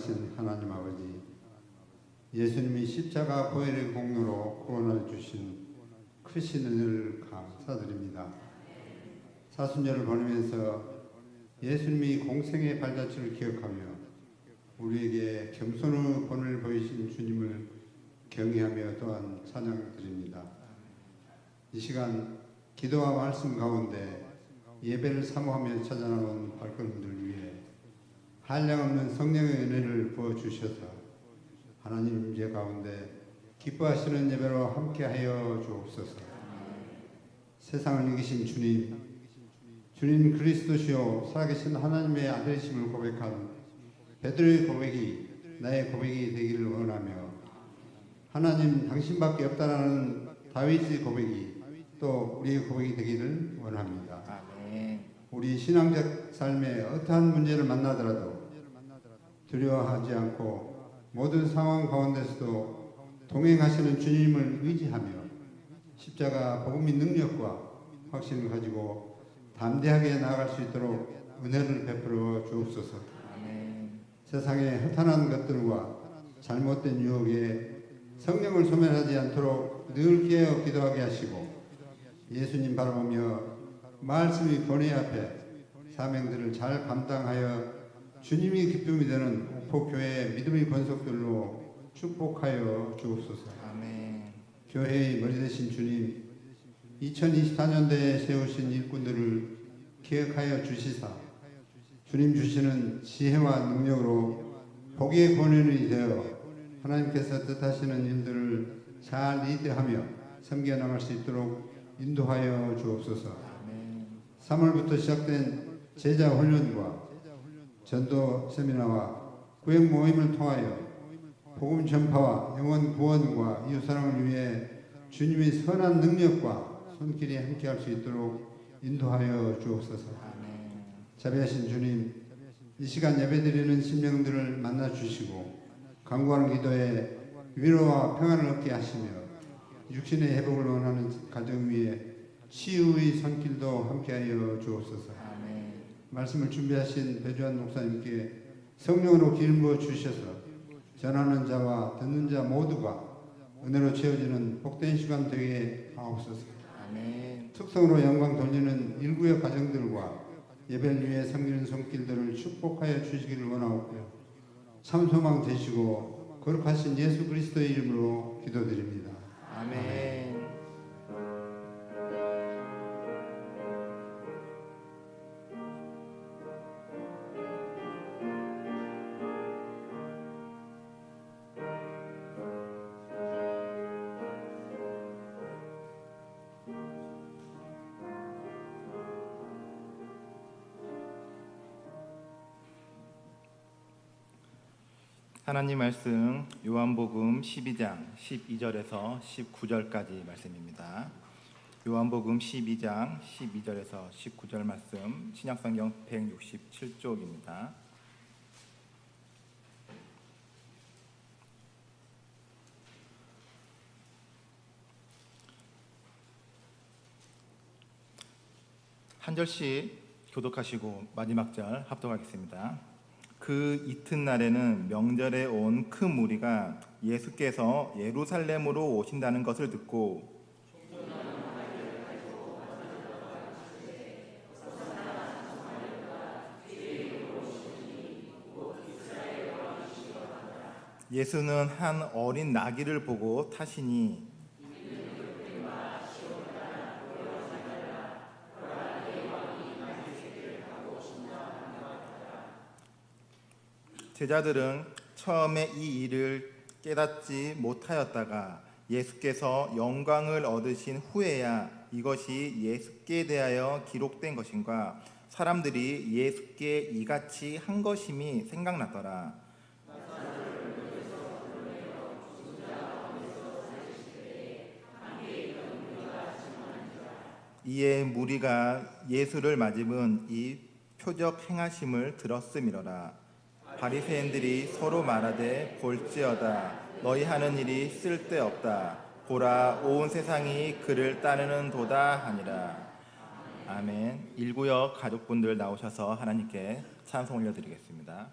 사랑하신 하나님 아버지, 예수님이 십자가 보혈의 공로로 구원을 주신 크신 은혜를 감사드립니다. 사순절을 보내면서 예수님이 공생의 발자취를 기억하며 우리에게 겸손의 본을 보이신 주님을 경외하며 또한 찬양드립니다. 이 시간 기도와 말씀 가운데 예배를 사모하며 찾아나온 발걸음들 위해 한량없는 성령의 은혜를 부어주셔서 하나님 임재 가운데 기뻐하시는 예배로 함께하여 주옵소서. 세상을 이기신 주님 그리스도시요 살아계신 하나님의 아들이심을 고백한 베드로의 고백이 나의 고백이 되기를 원하며, 하나님 당신밖에 없다라는 다윗의 고백이 또 우리의 고백이 되기를 원합니다. 아멘. 우리 신앙적 삶에 어떠한 문제를 만나더라도 두려워하지 않고 모든 상황 가운데서도 동행하시는 주님을 의지하며 십자가 복음의 능력과 확신을 가지고 담대하게 나아갈 수 있도록 은혜를 베풀어 주옵소서. 아멘. 세상의 허탄한 것들과 잘못된 유혹에 성령을 소멸하지 않도록 늘 깨어 기도하게 하시고, 예수님 바라보며 말씀의 권위 앞에 사명들을 잘 감당하여 주님이 기쁨이 되는 옥포교회의 믿음의 권속들로 축복하여 주옵소서. 아멘. 교회의 머리 되신 주님, 2024년도에 세우신 일꾼들을 기억하여 주시사 주님 주시는 지혜와 능력으로 복의 권원이 되어 하나님께서 뜻하시는 일들을 잘 리드하며 섬겨나갈 수 있도록 인도하여 주옵소서. 3월부터 시작된 제자 훈련과 전도 세미나와 구역 모임을 통하여 복음 전파와 영혼 구원과 이웃 사랑을 위해 주님의 선한 능력과 손길이 함께할 수 있도록 인도하여 주옵소서. 자비하신 주님, 이 시간 예배드리는 심령들을 만나 주시고 간구하는 기도에 위로와 평안을 얻게 하시며 육신의 회복을 원하는 가정 위에 치유의 손길도 함께하여 주옵소서. 아멘. 말씀을 준비하신 배주한 목사님께 성령으로 기름 부어 주셔서 전하는 자와 듣는 자 모두가 은혜로 채워지는 복된 시간 되게 하옵소서. 아멘. 특성으로 영광 돌리는 일구역 가정들과 예배를 위해 섬기는 손길들을 축복하여 주시기를 원하옵고요. 참 소망 되시고 거룩하신 예수 그리스도의 이름으로 기도드립니다. 아멘. 하나님 말씀 요한복음 12장 12절에서 19절까지 말씀입니다. 요한복음 12장 12절에서 19절 말씀, 신약성경 167쪽입니다. 한 절씩 교독하시고 마지막 절 합독하겠습니다. 그 이튿날에는 명절에 온 큰 무리가 예수께서 예루살렘으로 오신다는 것을 듣고 예수는 한 어린 나귀를 보고 타시니 제자들은 처음에 이 일을 깨닫지 못하였다가 예수께서 영광을 얻으신 후에야 이것이 예수께 대하여 기록된 것인가 사람들이 예수께 이같이 한 것임이 생각났더라. 이에 무리가 예수를 맞으면 이 표적 행하심을 들었음이로라. 바리새인들이 서로 말하되 볼지어다 너희 하는 일이 쓸데없다. 보라 온 세상이 그를 따르는 도다 하니라. 아멘. 일구역 가족분들 나오셔서 하나님께 찬송 올려드리겠습니다.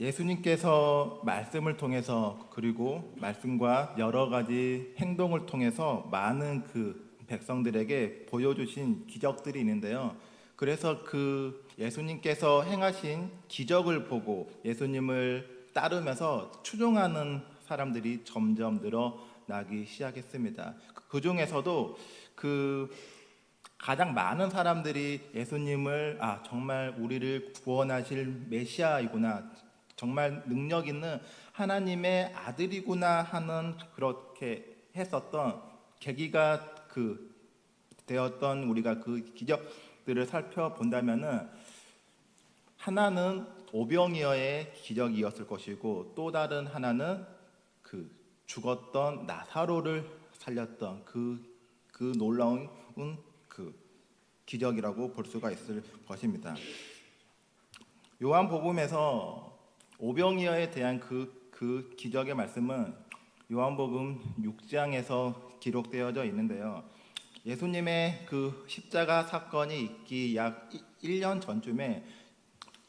예수님께서 말씀을 통해서 그리고 말씀과 여러 가지 행동을 통해서 많은 그 백성들에게 보여주신 기적들이 있는데요. 그래서 그 예수님께서 행하신 기적을 보고 예수님을 따르면서 추종하는 사람들이 점점 늘어나기 시작했습니다. 그 중에서도 그 가장 많은 사람들이 예수님을 정말 우리를 구원하실 메시아이구나, 정말 능력 있는 하나님의 아들이구나 하는 그렇게 했었던 계기가 되었던 우리가 그 기적들을 살펴본다면은 하나는 오병이어의 기적이었을 것이고 또 다른 하나는 그 죽었던 나사로를 살렸던 그 놀라운 그 기적이라고 볼 수가 있을 것입니다. 요한복음에서 오병이어에 대한 그 기적의 말씀은 요한복음 6장에서 기록되어져 있는데요. 예수님의 그 십자가 사건이 있기 약 1년 전쯤에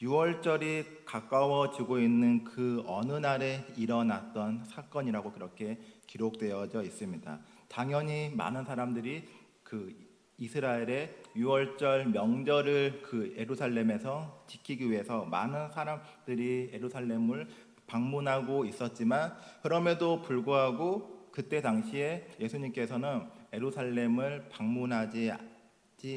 6월절이 가까워지고 있는 그 어느 날에 일어났던 사건이라고 그렇게 기록되어져 있습니다. 당연히 많은 사람들이 그 이스라엘의 6월절 명절을 그 예루살렘에서 지키기 위해서 많은 사람들이 예루살렘을 방문하고 있었지만 그럼에도 불구하고 그때 당시에 예수님께서는 예루살렘을 방문하지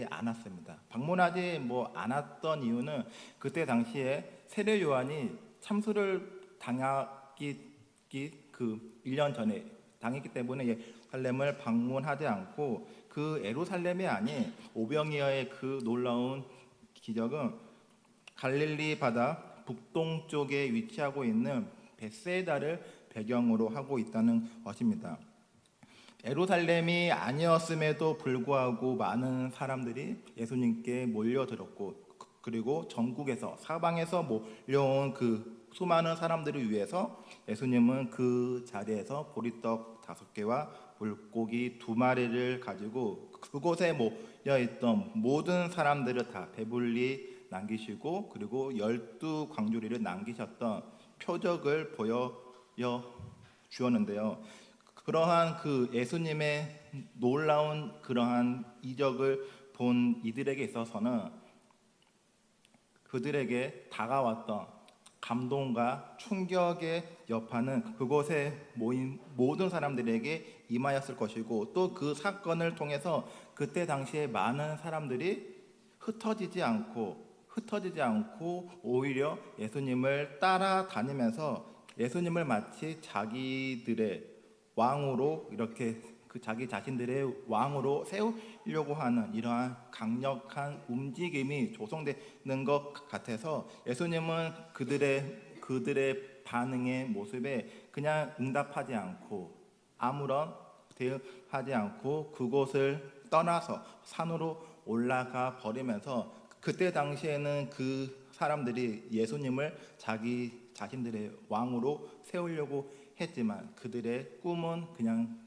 않았습니다. 방문하지 않았던 이유는 그때 당시에 세례 요한이 참수를 당하기 그 1년 전에 당했기 때문에 예루살렘을 방문하지 않고 그 예루살렘이 아닌 오병이어의 그 놀라운 기적은 갈릴리 바다 북동쪽에 위치하고 있는 벳세다를 배경으로 하고 있다는 것입니다. 예루살렘이 아니었음에도 불구하고 많은 사람들이 예수님께 몰려들었고 그리고 전국에서 사방에서 몰려온 그 수많은 사람들을 위해서 예수님은 그 자리에서 보리떡 5개와 물고기 2마리를 가지고 그곳에 모여있던 모든 사람들을 다 배불리 남기시고 그리고 12광주리를 남기셨던 표적을 보여 주었는데요. 그러한 그 예수님의 놀라운 그러한 이적을 본 이들에게 있어서는 그들에게 다가왔던 감동과 충격의 여파는 그곳에 모인 모든 사람들에게 임하였을 것이고 또 그 사건을 통해서 그때 당시에 많은 사람들이 흩어지지 않고 오히려 예수님을 따라다니면서 예수님을 마치 자기들의 왕으로 이렇게 자기 자신들의 왕으로 세우려고 하는 이러한 강력한 움직임이 조성되는 것 같아서 예수님은 그들의 반응의 모습에 그냥 응답하지 않고 아무런 대응하지 않고 그곳을 떠나서 산으로 올라가 버리면서 그때 당시에는 그 사람들이 예수님을 자기 자신들의 왕으로 세우려고 했지만 그들의 꿈은 그냥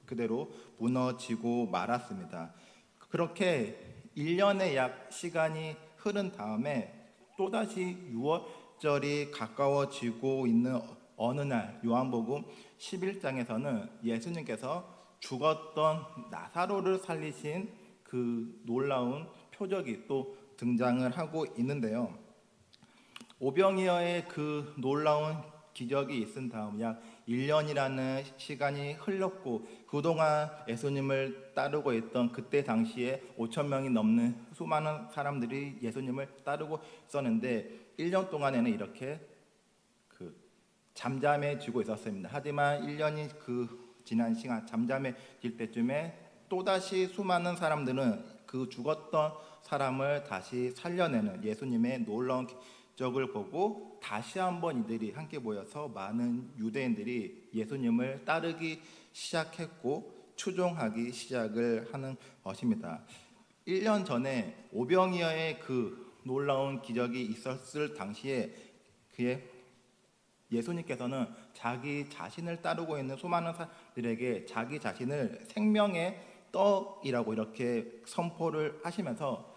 그대로 무너지고 말았습니다. 그렇게 1년의 약 시간이 흐른 다음에 또다시 6월절이 가까워지고 있는 어느 날 요한복음 11장에서는 예수님께서 죽었던 나사로를 살리신 그 놀라운 표적이 또 등장을 하고 있는데요. 오병이어의 그 놀라운 기적이 있은 다음 약 1년이라는 시간이 흘렀고 그동안 예수님을 따르고 있던 그때 당시에 5천 명이 넘는 수많은 사람들이 예수님을 따르고 있었는데 1년 동안에는 이렇게 잠잠해지고 있었습니다. 하지만 1년이 지난 시간 잠잠해질 때쯤에 또다시 수많은 사람들은 그 죽었던 사람을 다시 살려내는 예수님의 놀라운 기적을 보고 다시 한번 이들이 함께 모여서 많은 유대인들이 예수님을 따르기 시작했고 추종하기 시작을 하는 것입니다. 1년 전에 오병이어의 그 놀라운 기적이 있었을 당시에 예수님께서는 자기 자신을 따르고 있는 수많은 사람들에게 자기 자신을 생명의 떡이라고 이렇게 선포를 하시면서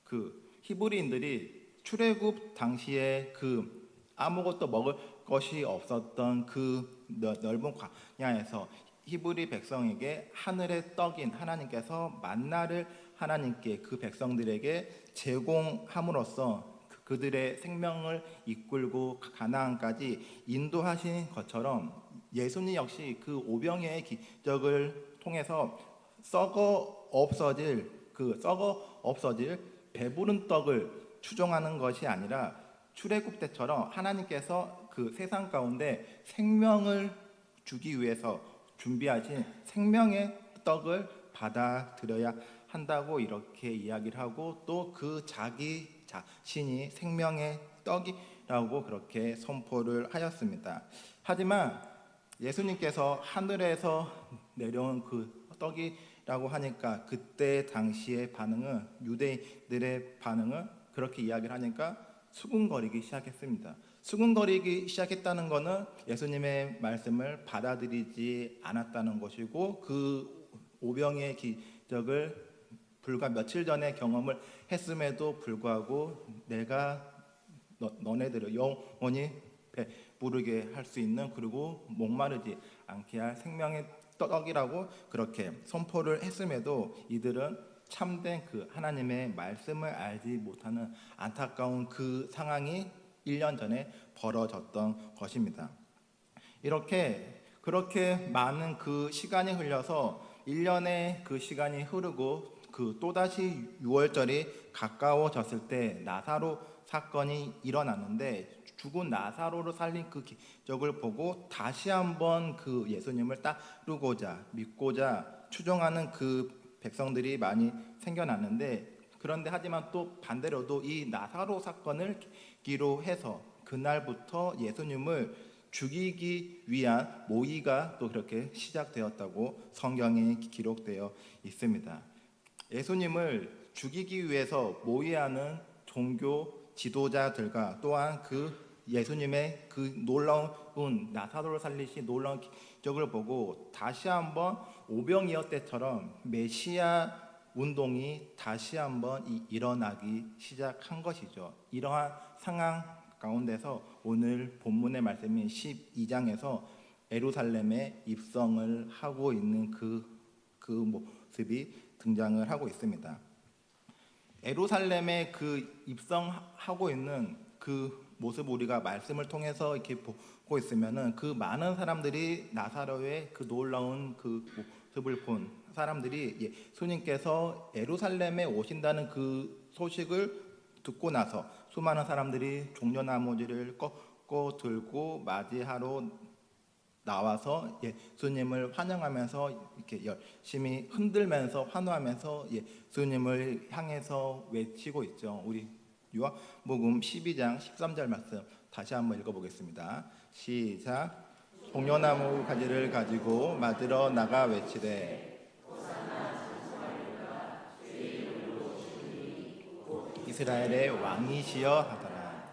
그 히브리인들이 출애굽 당시에 그 아무것도 먹을 것이 없었던 그 넓은 광야에서 히브리 백성에게 하늘의 떡인 하나님께서 만나를 하나님께 그 백성들에게 제공함으로써 그들의 생명을 이끌고 가나안까지 인도하신 것처럼 예수님 역시 그 오병이어의 기적을 통해서 썩어 없어질 배부른 떡을 추종하는 것이 아니라 출애굽 때처럼 하나님께서 그 세상 가운데 생명을 주기 위해서 준비하신 생명의 떡을 받아들여야 한다고 이렇게 이야기를 하고 또 그 자기 자신이 생명의 떡이라고 그렇게 선포를 하였습니다. 하지만 예수님께서 하늘에서 내려온 그 떡이라고 하니까 그때 당시의 반응은 유대인들의 반응은 그렇게 이야기를 하니까 수군거리기 시작했습니다. 수군거리기 시작했다는 것은 예수님의 말씀을 받아들이지 않았다는 것이고 그 오병이의 기적을 불과 며칠 전에 경험을 했음에도 불구하고 내가 너네들을 영원히 배부르게 할 수 있는 그리고 목마르지 않게 할 생명의 떡이라고 그렇게 선포를 했음에도 이들은 참된 그 하나님의 말씀을 알지 못하는 안타까운 그 상황이 1년 전에 벌어졌던 것입니다. 그렇게 많은 그 시간이 흘려서 1년의 그 시간이 흐르고 그 또다시 6월절이 가까워졌을 때 나사로 사건이 일어났는데 죽은 나사로를 살린 그 기적을 보고 다시 한번 그 예수님을 따르고자 믿고자 추종하는 그 백성들이 많이 생겨났는데 그런데 하지만 또 반대로도 이 나사로 사건을 계기로 해서 그날부터 예수님을 죽이기 위한 모의가 또 그렇게 시작되었다고 성경에 기록되어 있습니다. 예수님을 죽이기 위해서 모의하는 종교 지도자들과 또한 그 예수님의 그 놀라운 나사로를 살리신 놀라운 기적을 보고 다시 한번 오병이어 때처럼 메시아 운동이 다시 한번 일어나기 시작한 것이죠. 이러한 상황 가운데서 오늘 본문의 말씀인 12장에서 예루살렘에 입성을 하고 있는 그 모습이 등장을 하고 있습니다. 예루살렘에 그 입성하고 있는 그 모습 우리가 말씀을 통해서 이렇게 보고 있으면은 그 많은 사람들이 나사로의 그 놀라운 그 모습을 본 사람들이 예수님께서 예루살렘에 오신다는 그 소식을 듣고 나서 수많은 사람들이 종려나무지를 꺾어 들고 맞이하러 나와서 예수님을 환영하면서 이렇게 열심히 흔들면서 환호하면서 예수님을 향해서 외치고 있죠. 우리 요한복음 12장 13절 말씀 다시 한번 읽어보겠습니다. 시작. 종려나무 가지를 가지고 맞으러 나가 외치되 이스라엘의 왕이시여 하더라.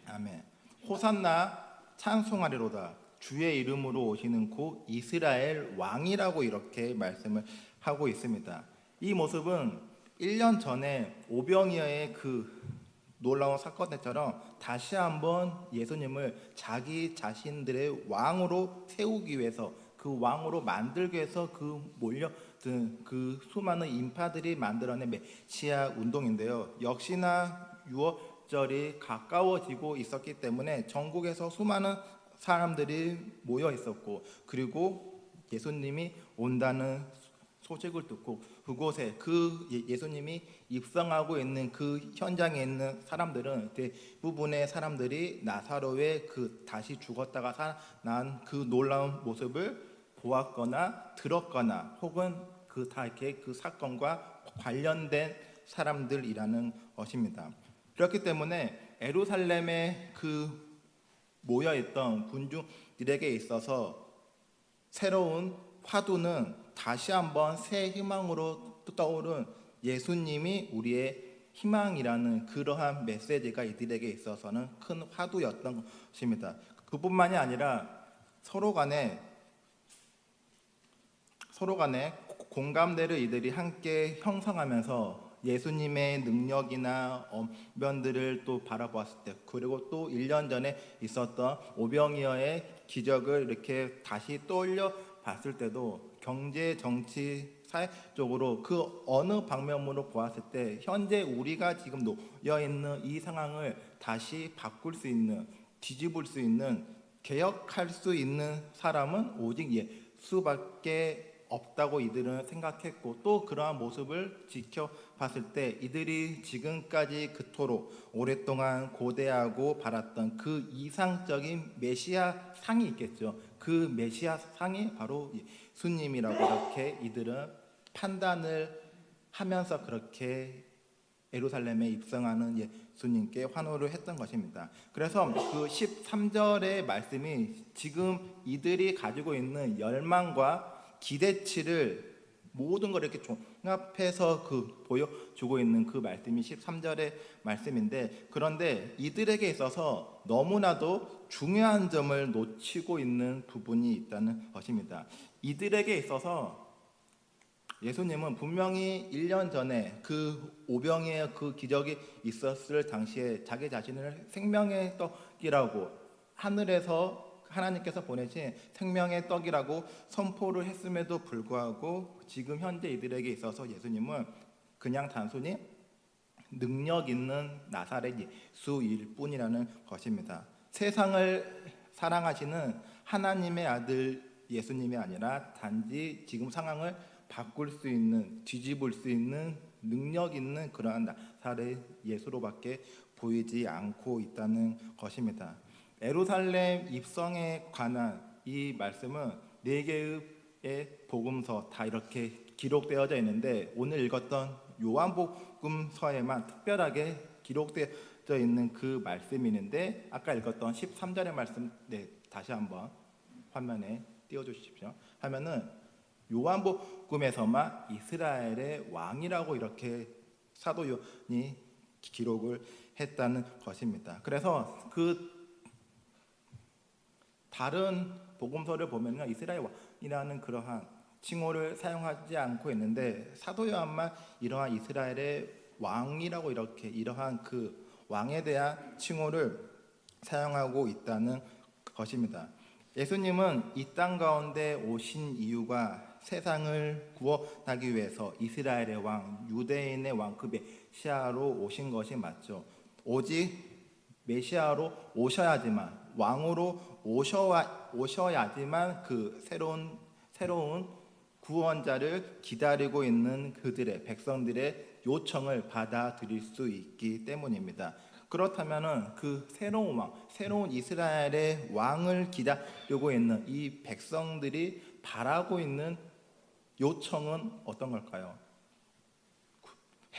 아멘. 호산나 찬송하리로다. 주의 이름으로 오시는 곧 이스라엘 왕이라고 이렇게 말씀을 하고 있습니다. 이 모습은 1년 전에 오병이어의 그 놀라운 사건처럼 다시 한번 예수님을 자기 자신들의 왕으로 세우기 위해서 그 왕으로 만들기 위해서 그 몰려든 그 수많은 인파들이 만들어낸 메시아 운동인데요. 역시나 6월절이 가까워지고 있었기 때문에 전국에서 수많은 사람들이 모여 있었고 그리고 예수님이 온다는 소식을 듣고 그곳에 그 예수님이 입성하고 있는 그 현장에 있는 사람들은 대부분의 사람들이 나사로의 그 다시 죽었다가 살아난 그 놀라운 모습을 보았거나 들었거나 혹은 그 다 이렇게 그 사건과 관련된 사람들이라는 것입니다. 그렇기 때문에 예루살렘에 그 모여있던 군중들에게 있어서 새로운 화두는 다시 한번 새 희망으로 떠오른 예수님이 우리의 희망이라는 그러한 메시지가 이들에게 있어서는 큰 화두였던 것입니다. 그뿐만이 아니라 서로 간에 공감대를 이들이 함께 형성하면서 예수님의 능력이나 언변들을 또 바라보았을 때, 그리고 또 1년 전에 있었던 오병이어의 기적을 이렇게 다시 떠올려 봤을 때도 경제, 정치, 사회적으로 그 어느 방면으로 보았을 때 현재 우리가 지금 놓여 있는 이 상황을 다시 바꿀 수 있는, 뒤집을 수 있는, 개혁할 수 있는 사람은 오직 예수밖에 없다고 이들은 생각했고, 또 그러한 모습을 지켜봤을 때 이들이 지금까지 그토록 오랫동안 고대하고 바랐던 그 이상적인 메시아 상이 있겠죠. 그 메시아 상이 바로 예수님이라고 이렇게 이들은 판단을 하면서 그렇게 예루살렘에 입성하는 예수님께 환호를 했던 것입니다. 그래서 그 13절의 말씀이 지금 이들이 가지고 있는 열망과 기대치를 모든 걸 이렇게 종합해서 보여주고 있는 그 말씀이 13절의 말씀인데, 그런데 이들에게 있어서 너무나도 중요한 점을 놓치고 있는 부분이 있다는 것입니다. 이들에게 있어서 예수님은 분명히 1년 전에 그 오병이의 그 기적이 있었을 당시에 자기 자신을 생명의 떡이라고, 하늘에서 하나님께서 보내신 생명의 떡이라고 선포를 했음에도 불구하고 지금 현재 이들에게 있어서 예수님은 그냥 단순히 능력 있는 나사렛 예수일 뿐이라는 것입니다. 세상을 사랑하시는 하나님의 아들 예수님이 아니라 단지 지금 상황을 바꿀 수 있는, 뒤집을 수 있는 능력 있는 그러한 나사렛 예수로밖에 보이지 않고 있다는 것입니다. 예루살렘 입성에 관한 이 말씀은 4개의 복음서 다 이렇게 기록되어져 있는데, 오늘 읽었던 요한복음서에만 특별하게 기록되어져 있는 그 말씀이 있는데, 아까 읽었던 13절의 말씀 다시 한번 화면에 띄워주십시오. 하면은 요한복음에서만 이스라엘의 왕이라고 이렇게 사도 요한이 기록을 했다는 것입니다. 그래서 그 다른 복음서를 보면요, 이스라엘 왕이라는 그러한 칭호를 사용하지 않고 있는데, 사도 요한만 이러한 이스라엘의 왕이라고 이렇게 이러한 그 왕에 대한 칭호를 사용하고 있다는 것입니다. 예수님은 이 땅 가운데 오신 이유가 세상을 구원하기 위해서 이스라엘의 왕, 유대인의 왕, 그 메시아로 오신 것이 맞죠. 오직 메시아로 오셔야지만, 왕으로 오셔야지만 그 새로운 구원자를 기다리고 있는 그들의 백성들의 요청을 받아들일 수 있기 때문입니다. 그렇다면은 그 새로운 왕, 새로운 이스라엘의 왕을 기다리고 있는 이 백성들이 바라고 있는 요청은 어떤 걸까요?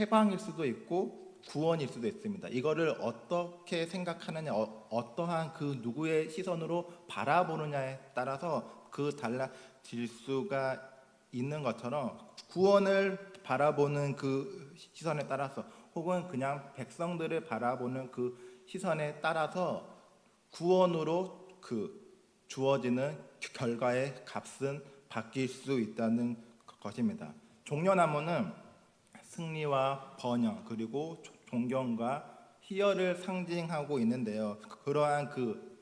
해방일 수도 있고 구원일 수도 있습니다. 이거를 어떻게 생각하느냐, 어떠한 그 누구의 시선으로 바라보느냐에 따라서 그 달라질 수가 있는 것처럼, 구원을 바라보는 그 시선에 따라서, 혹은 그냥 백성들을 바라보는 그 시선에 따라서 구원으로 그 주어지는 결과의 값은 바뀔 수 있다는 것입니다. 종려나무는 승리와 번영, 그리고 존경과 희열을 상징하고 있는데요. 그러한 그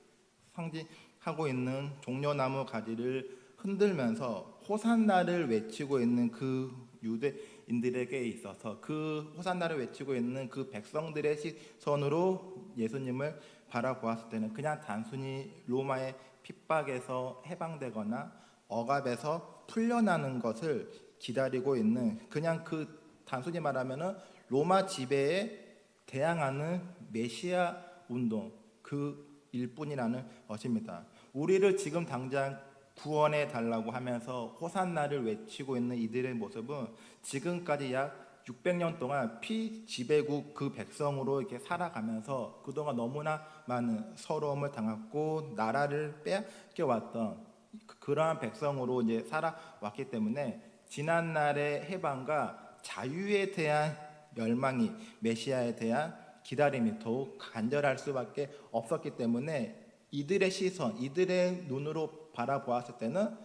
상징하고 있는 종려나무 가지를 흔들면서 호산나를 외치고 있는 그 유대인들에게 있어서, 그 호산나를 외치고 있는 그 백성들의 시선으로 예수님을 바라보았을 때는 그냥 단순히 로마의 핍박에서 해방되거나 억압에서 풀려나는 것을 기다리고 있는, 그냥 그 단순히 말하면은 로마 지배에 대항하는 메시아 운동, 그 일뿐이라는 것입니다. 우리를 지금 당장 구원해 달라고 하면서 호산나를 외치고 있는 이들의 모습은 지금까지 약 600년 동안 피지배국 그 백성으로 이렇게 살아가면서 그동안 너무나 많은 서러움을 당했고 나라를 빼앗겨 왔던 그러한 백성으로 이제 살아왔기 때문에, 지난 날의 해방과 자유에 대한 열망이, 메시아에 대한 기다림이 더욱 간절할 수밖에 없었기 때문에 이들의 시선, 이들의 눈으로 바라보았을 때는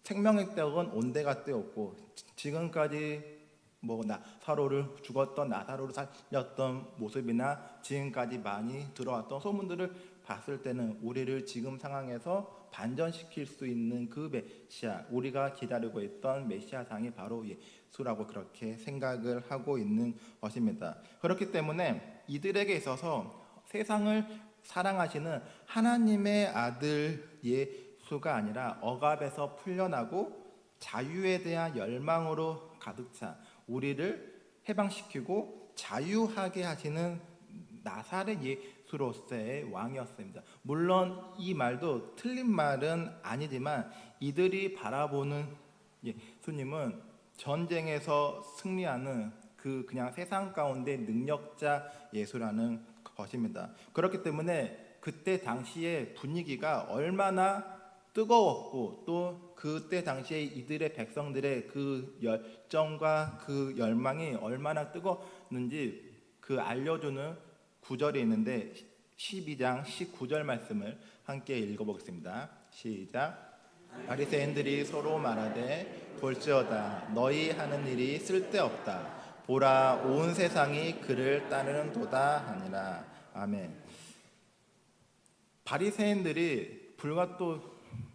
생명의 떡은 온데가 뜨었고, 지금까지 뭐 나사로를 죽었던 나사로를 살렸던 모습이나 지금까지 많이 들어왔던 소문들을 봤을 때는 우리를 지금 상황에서 반전시킬 수 있는 그 메시아, 우리가 기다리고 있던 메시아상이 바로 예수라고 그렇게 생각을 하고 있는 것입니다. 그렇기 때문에 이들에게 있어서 세상을 사랑하시는 하나님의 아들 예수가 아니라 억압에서 풀려나고 자유에 대한 열망으로 가득 차 우리를 해방시키고 자유하게 하시는 나사렛 예수로서의 왕이었습니다. 물론 이 말도 틀린 말은 아니지만 이들이 바라보는 예수님은 전쟁에서 승리하는 그냥 세상 가운데 능력자 예수라는 것입니다. 그렇기 때문에 그때 당시의 분위기가 얼마나 뜨거웠고 또 그때 당시에 이들의 백성들의 그 열정과 그 열망이 얼마나 뜨거웠는지 그 알려주는 구절이 있는데 12장 19절 말씀을 함께 읽어보겠습니다. 시작. 바리새인들이 서로 말하되 볼지어다 너희 하는 일이 쓸데없다. 보라 온 세상이 그를 따르는도다 하니라. 아멘. 바리새인들이 불과 또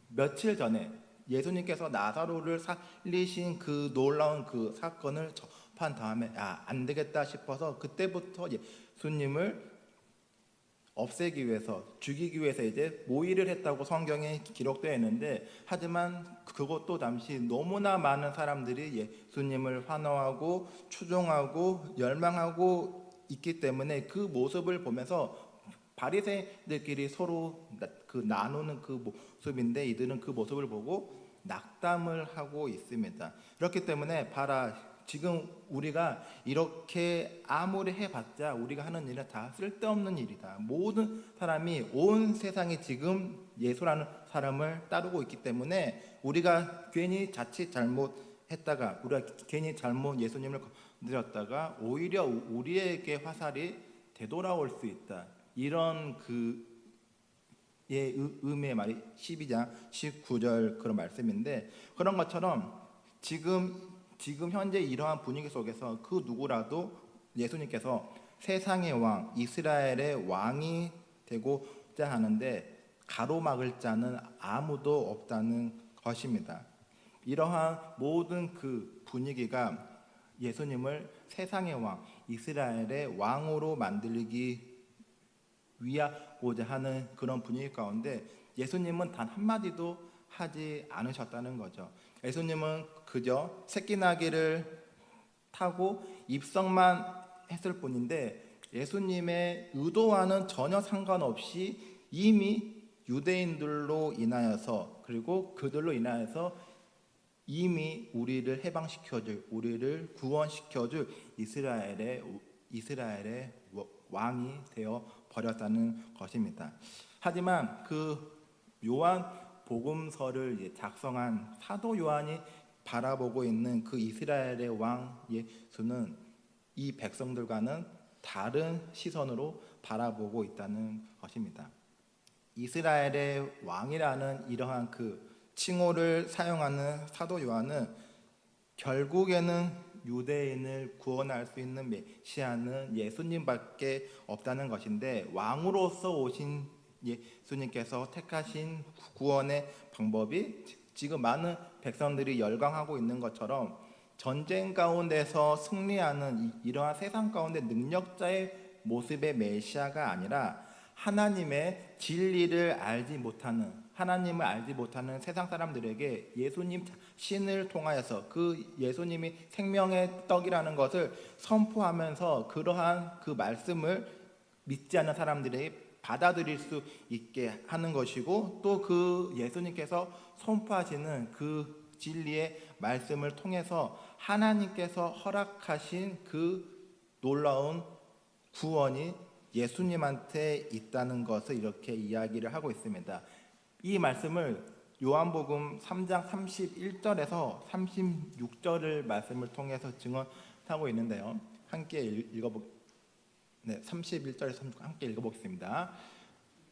며칠 전에 예수님께서 나사로를 살리신 그 놀라운 그 사건을 접한 다음에 안 되겠다 싶어서 그때부터 예수님을 없애기 위해서 죽이기 위해서 이제 모의를 했다고 성경에 기록되어 있는데 하지만 그것도 잠시 너무나 많은 사람들이 예수님을 환호하고 추종하고 열망하고 있기 때문에 그 모습을 보면서 바리새인들끼리 서로 그 나누는 그 모습인데 이들은 그 모습을 보고 낙담을 하고 있습니다. 그렇기 때문에 봐라 지금 우리가 이렇게 아무리 해봤자 우리가 하는 일은 다 쓸데없는 일이다. 모든 사람이 온 세상이 지금 예수라는 사람을 따르고 있기 때문에 우리가 괜히 자칫 잘못했다가 우리가 괜히 잘못 예수님을 건드렸다가 오히려 우리에게 화살이 되돌아올 수 있다. 이런 의미의 말이 12장 19절 그런 말씀인데 그런 것처럼 지금 현재 이러한 분위기 속에서 그 누구라도 예수님께서 세상의 왕, 이스라엘의 왕이 되고자 하는데 가로막을 자는 아무도 없다는 것입니다. 이러한 모든 그 분위기가 예수님을 세상의 왕, 이스라엘의 왕으로 만들기 위하고자 하는 그런 분위기 가운데 예수님은 단 한마디도 하지 않으셨다는 거죠. 예수님은 그저 새끼나귀를 타고 입성만 했을 뿐인데 예수님의 의도와는 전혀 상관없이 이미 유대인들로 인하여서 그리고 그들로 인하여서 이미 우리를 해방시켜줄 우리를 구원시켜줄 이스라엘의 왕이 되어 버렸다는 것입니다. 하지만 그 요한 복음서를 작성한 사도 요한이 바라보고 있는 그 이스라엘의 왕 예수는 이 백성들과는 다른 시선으로 바라보고 있다는 것입니다. 이스라엘의 왕이라는 이러한 그 칭호를 사용하는 사도 요한은 결국에는 유대인을 구원할 수 있는 메시아는 예수님밖에 없다는 것인데 왕으로서 오신 예수님께서 택하신 구원의 방법이 지금 많은 백성들이 열광하고 있는 것처럼 전쟁 가운데서 승리하는 이러한 세상 가운데 능력자의 모습의 메시아가 아니라 하나님의 진리를 알지 못하는 하나님을 알지 못하는 세상 사람들에게 예수님 신을 통하여서 그 예수님이 생명의 떡이라는 것을 선포하면서 그러한 그 말씀을 믿지 않는 사람들에게 받아들일 수 있게 하는 것이고 또 그 예수님께서 선포하시는 그 진리의 말씀을 통해서 하나님께서 허락하신 그 놀라운 구원이 예수님한테 있다는 것을 이렇게 이야기를 하고 있습니다. 이 말씀을 요한복음 3장 31절에서 36절을 말씀을 통해서 증언하고 있는데요. 함께 읽어보겠습니다. 31절에서 함께 읽어보겠습니다.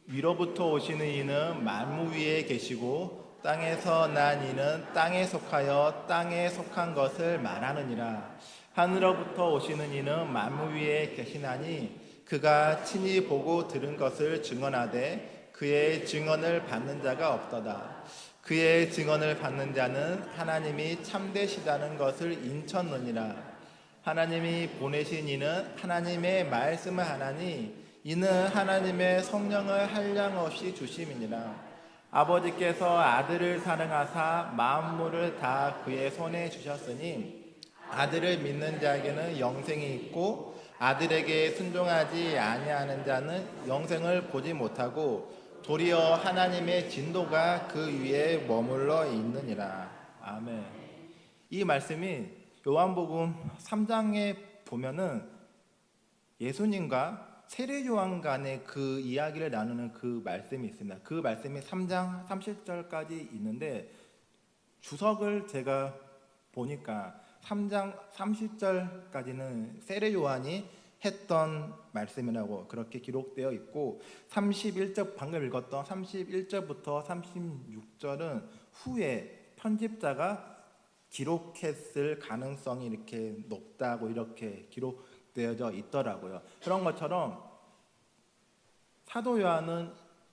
위로부터 오시는 이는 만무 위에 계시고 땅에서 난 이는 땅에 속하여 땅에 속한 것을 말하느니라. 하늘로부터 오시는 이는 만물 위에 계시나니 그가 친히 보고 들은 것을 증언하되 그의 증언을 받는 자가 없도다. 그의 증언을 받는 자는 하나님이 참되시다는 것을 인쳤느니라. 하나님이 보내신 이는 하나님의 말씀을 하나니 이는 하나님의 성령을 한량없이 주심이니라. 아버지께서 아들을 사랑하사 만물을 다 그의 손에 주셨으니 아들을 믿는 자에게는 영생이 있고 아들에게 순종하지 아니하는 자는 영생을 보지 못하고 도리어 하나님의 진노가 그 위에 머물러 있느니라. 아멘. 이 말씀이 요한복음 3장에 보면은 예수님과 세례 요한 간의 그 이야기를 나누는 그 말씀이 있습니다. 그 말씀이 3장 30절까지 있는데 주석을 제가 보니까 3장 30절까지는 세례 요한이 했던 말씀이라고 그렇게 기록되어 있고 31절 방금 읽었던 31절부터 36절은 후에 편집자가 기록했을 가능성이 이렇게 높다고 이렇게 기록되어져 있더라고요. 그런 것처럼 사도 요한은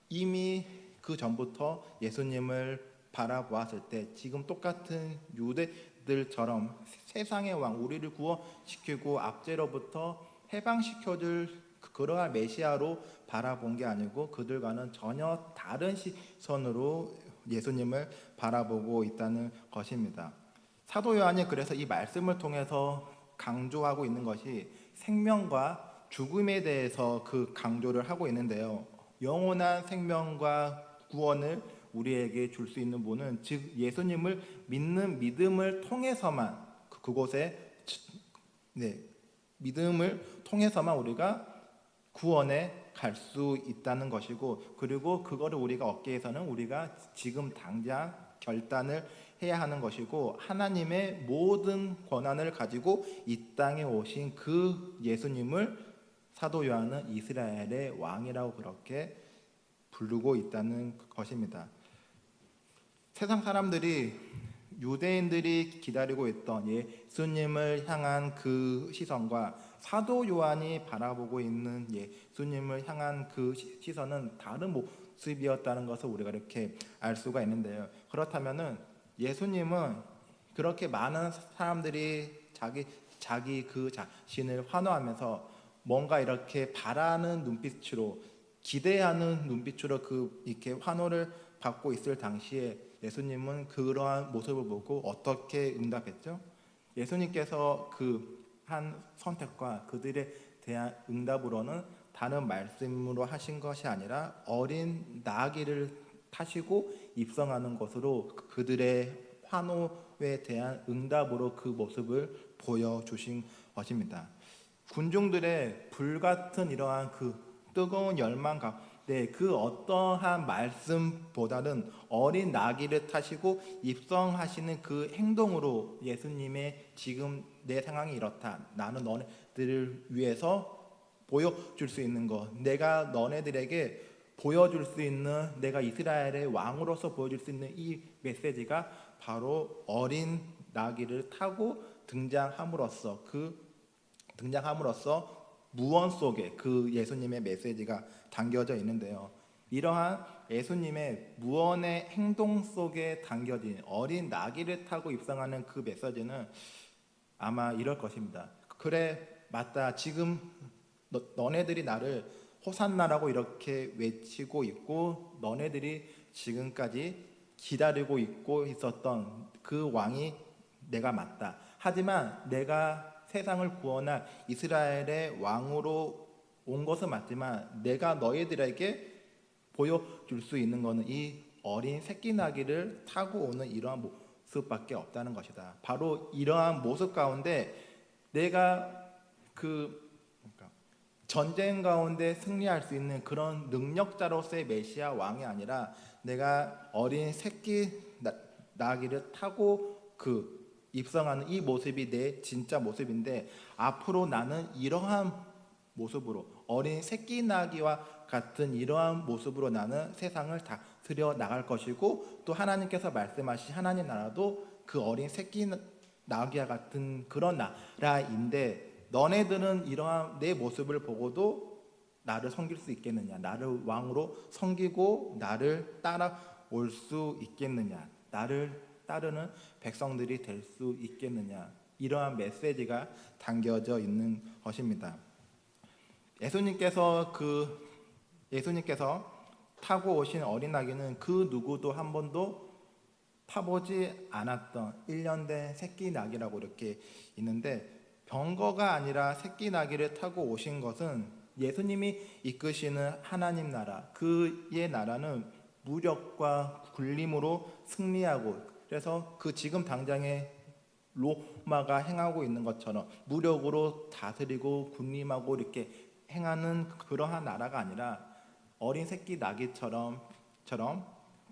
이미 그 전부터 예수님을 바라보았을 때 지금 똑같은 유대들처럼 세상의 왕 우리를 구원시키고 압제로부터 해방시켜줄 그러한 메시아로 바라본 게 아니고 그들과는 전혀 다른 시선으로 예수님을 바라보고 있다는 것입니다. 사도 요한이 그래서 이 말씀을 통해서 강조하고 있는 것이 생명과 죽음에 대해서 그 강조를 하고 있는데요. 영원한 생명과 구원을 우리에게 줄 수 있는 분은 즉 예수님을 믿는 믿음을 통해서만 그곳에 믿음을 통해서만 우리가 구원에 갈 수 있다는 것이고 그리고 그거를 우리가 얻기 위해서는 우리가 지금 당장 결단을 해야 하는 것이고 하나님의 모든 권한을 가지고 이 땅에 오신 그 예수님을 사도 요한은 이스라엘의 왕이라고 그렇게 부르고 있다는 것입니다. 세상 사람들이 유대인들이 기다리고 있던 예수님을 향한 그 시선과 사도 요한이 바라보고 있는 예수님을 향한 그 시선은 다른 모습이었다는 것을 우리가 이렇게 알 수가 있는데요. 그렇다면은 예수님은 그렇게 많은 사람들이 자기 그 자신을 환호하면서 뭔가 이렇게 바라는 눈빛으로 기대하는 눈빛으로 이렇게 환호를 받고 있을 당시에 예수님은 그러한 모습을 보고 어떻게 응답했죠? 예수님께서 그 한 선택과 그들에 대한 응답으로는 다른 말씀으로 하신 것이 아니라 어린 나귀를 타시고 입성하는 것으로 그들의 환호에 대한 응답으로 그 모습을 보여주신 것입니다. 군중들의 불같은 이러한 그 뜨거운 열망 가운데 그 어떠한 말씀보다는 어린 나귀를 타시고 입성하시는 그 행동으로 예수님의 지금 내 상황이 이렇다. 나는 너네들을 위해서 보여줄 수 있는 것. 내가 너네들에게 보여줄 수 있는 내가 이스라엘의 왕으로서 보여줄 수 있는 이 메시지가 바로 어린 나귀를 타고 등장함으로써 무언 속에 그 예수님의 메시지가 담겨져 있는데요. 이러한 예수님의 무언의 행동 속에 담겨진 어린 나귀를 타고 입성하는 그 메시지는 아마 이럴 것입니다. 그래 맞다. 지금 너네들이 나를 호산나라고 이렇게 외치고 있고 너네들이 지금까지 기다리고 있고 있었던 그 왕이 내가 맞다. 하지만 내가 세상을 구원할 이스라엘의 왕으로 온 것은 맞지만 내가 너희들에게 보여줄 수 있는 것은 이 어린 새끼 나귀를 타고 오는 이러한 모습밖에 없다는 것이다. 바로 이러한 모습 가운데 내가 전쟁 가운데 승리할 수 있는 그런 능력자로서의 메시아 왕이 아니라 내가 어린 새끼 나귀를 타고 입성하는 이 모습이 내 진짜 모습인데 앞으로 나는 이러한 모습으로 어린 새끼 나귀와 같은 이러한 모습으로 나는 세상을 다스려 나갈 것이고 또 하나님께서 말씀하신 하나님 나라도 그 어린 새끼 나귀와 같은 그런 나라인데 너네들은 이러한 내 모습을 보고도 나를 섬길 수 있겠느냐? 나를 왕으로 섬기고 나를 따라올 수 있겠느냐? 나를 따르는 백성들이 될 수 있겠느냐? 이러한 메시지가 담겨져 있는 것입니다. 예수님께서 타고 오신 어린 나귀는 그 누구도 한 번도 타보지 않았던 1년 된 새끼 나귀라고 이렇게 있는데, 병거가 아니라 새끼 나귀를 타고 오신 것은 예수님이 이끄시는 하나님 나라, 그의 나라는 무력과 굴림으로 승리하고, 그래서 그 지금 당장에 로마가 행하고 있는 것처럼 무력으로 다스리고 군림하고 이렇게 행하는 그러한 나라가 아니라 어린 새끼 나귀처럼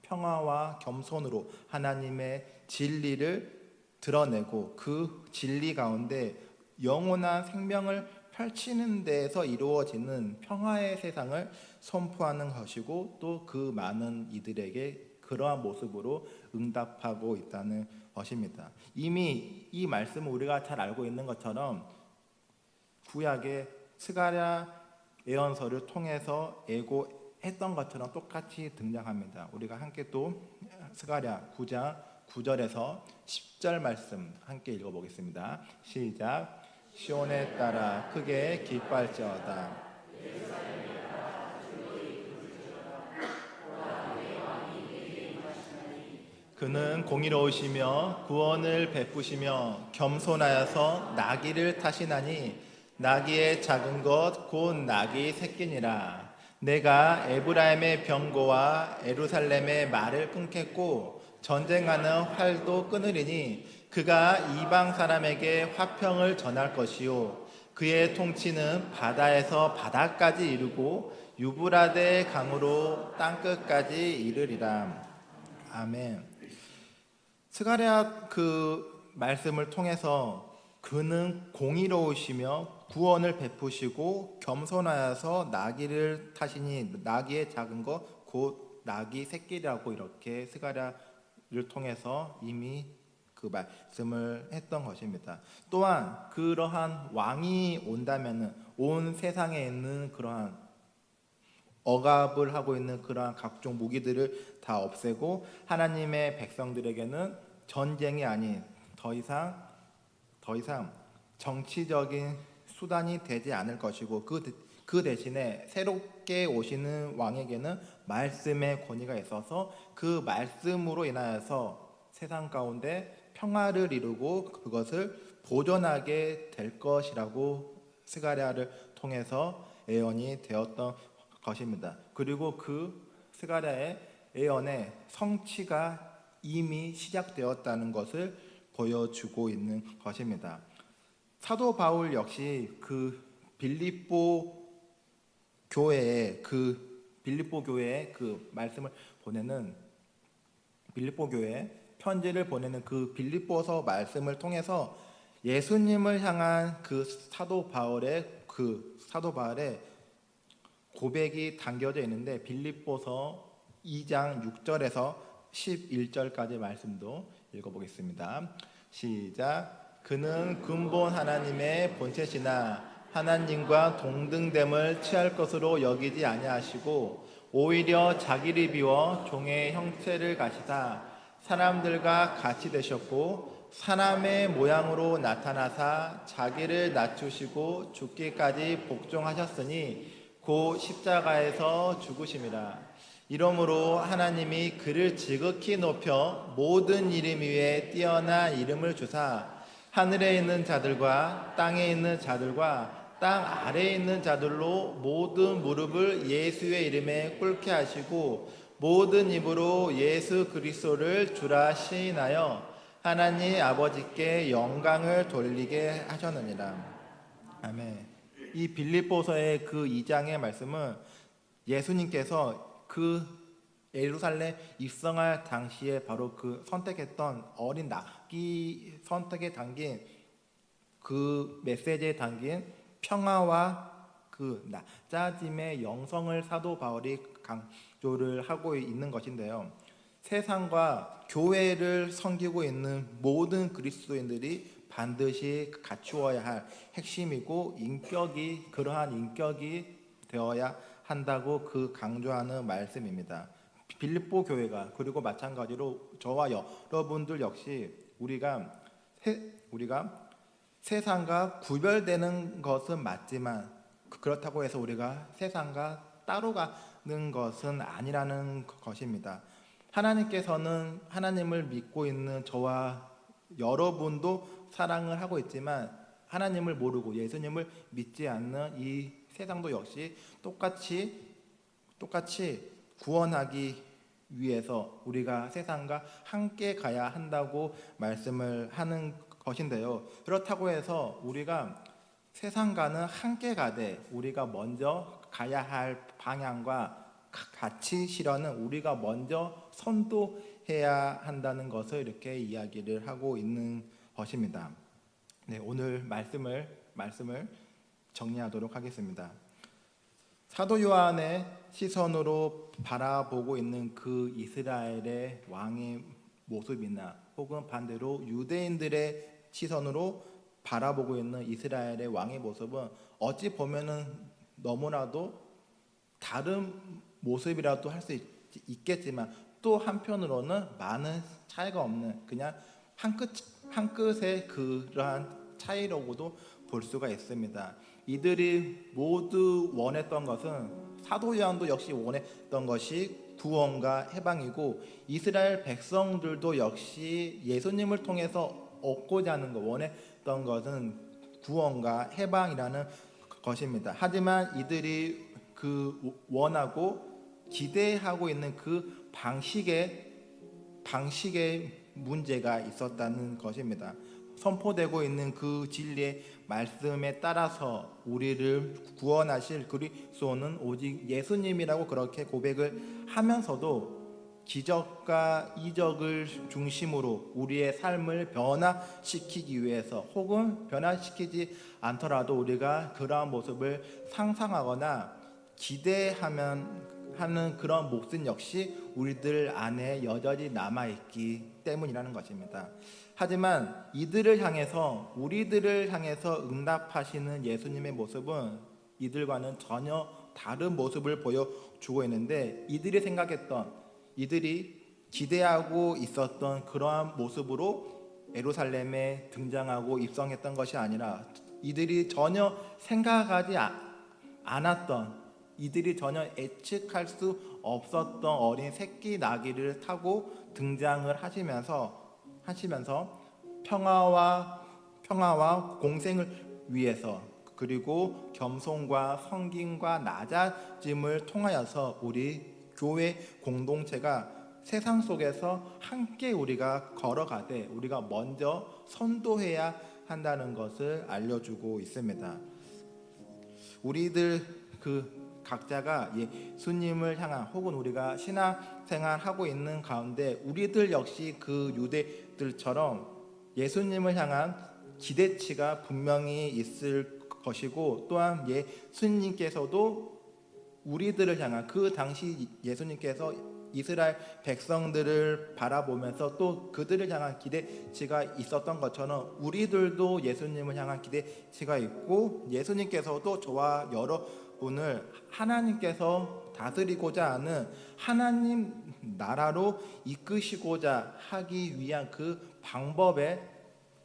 평화와 겸손으로 하나님의 진리를 드러내고 그 진리 가운데 영원한 생명을 펼치는 데에서 이루어지는 평화의 세상을 선포하는 것이고, 또 그 많은 이들에게 그러한 모습으로 응답하고 있다는 것입니다. 이미 이 말씀을 우리가 잘 알고 있는 것처럼 구약의 스가랴 예언서를 통해서 예고했던 것처럼 똑같이 등장합니다. 우리가 함께 또 스가랴 9장 9절에서 10절 말씀 함께 읽어보겠습니다. 시작. 시온에 따라 크게 기뻐할지어다. 그는 공의로우시며 구원을 베푸시며 겸손하여서 나귀를 타시나니 나귀의 작은 것 곧 나귀 새끼니라. 내가 에브라임의 병거와 예루살렘의 말을 끊겠고 전쟁하는 활도 끊으리니 그가 이방 사람에게 화평을 전할 것이요 그의 통치는 바다에서 바다까지 이르고 유브라데 강으로 땅끝까지 이르리라. 아멘. 스가랴 그 말씀을 통해서 그는 공의로우시며 구원을 베푸시고 겸손하여서 나귀를 타시니 나귀의 작은 것 곧 나귀 새끼라고 이렇게 스가랴를 통해서 이미 그 말씀을 했던 것입니다. 또한 그러한 왕이 온다면은 온 세상에 있는 그러한 억압을 하고 있는 그러한 각종 무기들을 다 없애고 하나님의 백성들에게는 전쟁이 아닌 더 이상 정치적인 수단이 되지 않을 것이고 그 대신에 새롭게 오시는 왕에게는 말씀의 권위가 있어서 그 말씀으로 인하여서 세상 가운데 평화를 이루고 그것을 보존하게 될 것이라고 스가랴를 통해서 예언이 되었던 것입니다. 그리고 그 스가랴의 예언의 성취가 이미 시작되었다는 것을 보여주고 있는 것입니다. 사도 바울 역시 그 빌립보 교회에 그 말씀을 보내는 빌립보 교회에 편지를 보내는 그 빌립보서 말씀을 통해서 예수님을 향한 그 사도 바울의 고백이 담겨져 있는데, 빌립보서 2장 6절에서 11절까지 말씀도 읽어보겠습니다. 시작. 그는 근본 하나님의 본체시나 하나님과 동등됨을 취할 것으로 여기지 아니하시고 오히려 자기를 비워 종의 형체를 가시사 사람들과 같이 되셨고 사람의 모양으로 나타나사 자기를 낮추시고 죽기까지 복종하셨으니 곧 십자가에서 죽으심이라. 이러므로 하나님이 그를 지극히 높여 모든 이름 위에 뛰어난 이름을 주사 하늘에 있는 자들과 땅에 있는 자들과 땅 아래에 있는 자들로 모든 무릎을 예수의 이름에 꿇게 하시고 모든 입으로 예수 그리스도를 주라 시인하여 하나님 아버지께 영광을 돌리게 하셨느니라. 아멘. 이 빌립보서의 그 2장의 말씀은 예수님께서 그 예루살렘 입성할 당시에 바로 그 선택했던 어린 나귀 선택에 담긴 그 메시지에 담긴 평화와 그 낮아짐의 영성을 사도 바울이 강조를 하고 있는 것인데요. 세상과 교회를 섬기고 있는 모든 그리스도인들이 반드시 갖추어야 할 핵심이고 그러한 인격이 되어야 한다고 강조하는 말씀입니다. 빌립보 교회가 그리고 마찬가지로 저와 여러분들 역시 우리가 세상과 구별되는 것은 맞지만 그렇다고 해서 우리가 세상과 따로 가는 것은 아니라는 것입니다. 하나님께서는 하나님을 믿고 있는 저와 여러분도 사랑을 하고 있지만 하나님을 모르고 예수님을 믿지 않는 이 세상도 역시 똑같이 구원하기 위해서 우리가 세상과 함께 가야 한다고 말씀을 하는 것인데요. 그렇다고 해서 우리가 세상과는 함께 가되 우리가 먼저 가야 할 방향과 가치 실현은 우리가 먼저 선도해야 한다는 것을 이렇게 이야기를 하고 있는 것입니다. 네, 오늘 말씀을 정리하도록 하겠습니다. 사도 요한의 시선으로 바라보고 있는 그 이스라엘의 왕의 모습이나 혹은 반대로 유대인들의 시선으로 바라보고 있는 이스라엘의 왕의 모습은 어찌 보면은 너무나도 다른 모습이라도 할 수 있겠지만 또 한편으로는 많은 차이가 없는 그냥 한 끝의 그러한 차이라고도 볼 수가 있습니다. 이들이 모두 원했던 것은 사도 요한도 역시 원했던 것이 구원과 해방이고 이스라엘 백성들도 역시 예수님을 통해서 얻고자 하는 것 원했던 것은 구원과 해방이라는 것입니다. 하지만 이들이 그 원하고 기대하고 있는 그 방식에 문제가 있었다는 것입니다. 선포되고 있는 그 진리의 말씀에 따라서 우리를 구원하실 그리스도는 오직 예수님이라고 그렇게 고백을 하면서도 기적과 이적을 중심으로 우리의 삶을 변화시키기 위해서 혹은 변화시키지 않더라도 우리가 그러한 모습을 상상하거나 기대하면 하는 그런 몫은 역시 우리들 안에 여전히 남아있기 때문이라는 것입니다. 하지만 우리들을 향해서 응답하시는 예수님의 모습은 이들과는 전혀 다른 모습을 보여주고 있는데 이들이 기대하고 있었던 그러한 모습으로 예루살렘에 등장하고 입성했던 것이 아니라 이들이 전혀 생각하지 않았던 이들이 전혀 예측할 수 없었던 어린 새끼 나귀를 타고 등장을 하시면서 평화와 공생을 위해서 그리고 겸손과 섬김과 낮아짐을 통하여서 우리 교회 공동체가 세상 속에서 함께 우리가 걸어가되 우리가 먼저 선도해야 한다는 것을 알려주고 있습니다. 우리들 각자가 예수님을 향한 혹은 우리가 신앙생활하고 있는 가운데 우리들 역시 그 유대들처럼 예수님을 향한 기대치가 분명히 있을 것이고 또한 예수님께서도 우리들을 향한 그 당시 예수님께서 이스라엘 백성들을 바라보면서 또 그들을 향한 기대치가 있었던 것처럼 우리들도 예수님을 향한 기대치가 있고 예수님께서도 저와 여러분을 하나님께서 다스리고자 하는 하나님 나라로 이끄시고자 하기 위한 그 방법의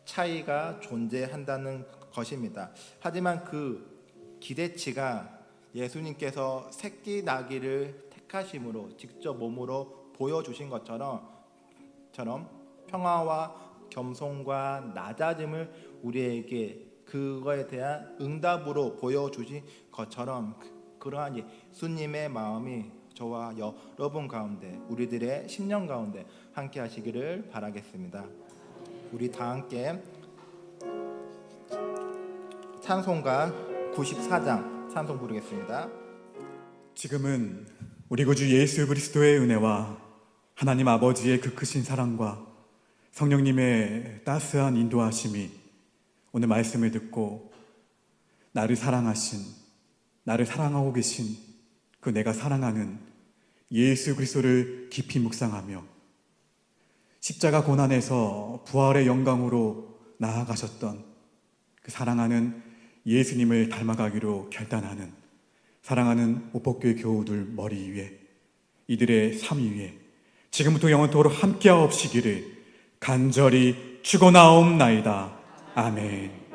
차이가 존재한다는 것입니다. 하지만 그 기대치가 예수님께서 새끼 나귀를 택하심으로 직접 몸으로 보여주신 것처럼 평화와 겸손과 낮아짐을 우리에게 그거에 대한 응답으로 보여주신 것처럼 그러한 예수님의 마음이 저와 여러분 가운데 우리들의 심령 가운데 함께 하시기를 바라겠습니다. 우리 다 함께 찬송가 94장 찬송 부르겠습니다. 지금은 우리 구주 예수 그리스도의 은혜와 하나님 아버지의 그 크신 사랑과 성령님의 따스한 인도하심이 오늘 말씀을 듣고 나를 사랑하고 계신 그 내가 사랑하는 예수 그리스도를 깊이 묵상하며 십자가 고난에서 부활의 영광으로 나아가셨던 그 사랑하는 예수님을 닮아가기로 결단하는 사랑하는 목포교회 교우들 머리 위에, 이들의 삶 위에 지금부터 영원토록 함께하옵시기를 간절히 축원하옵나이다. 아멘.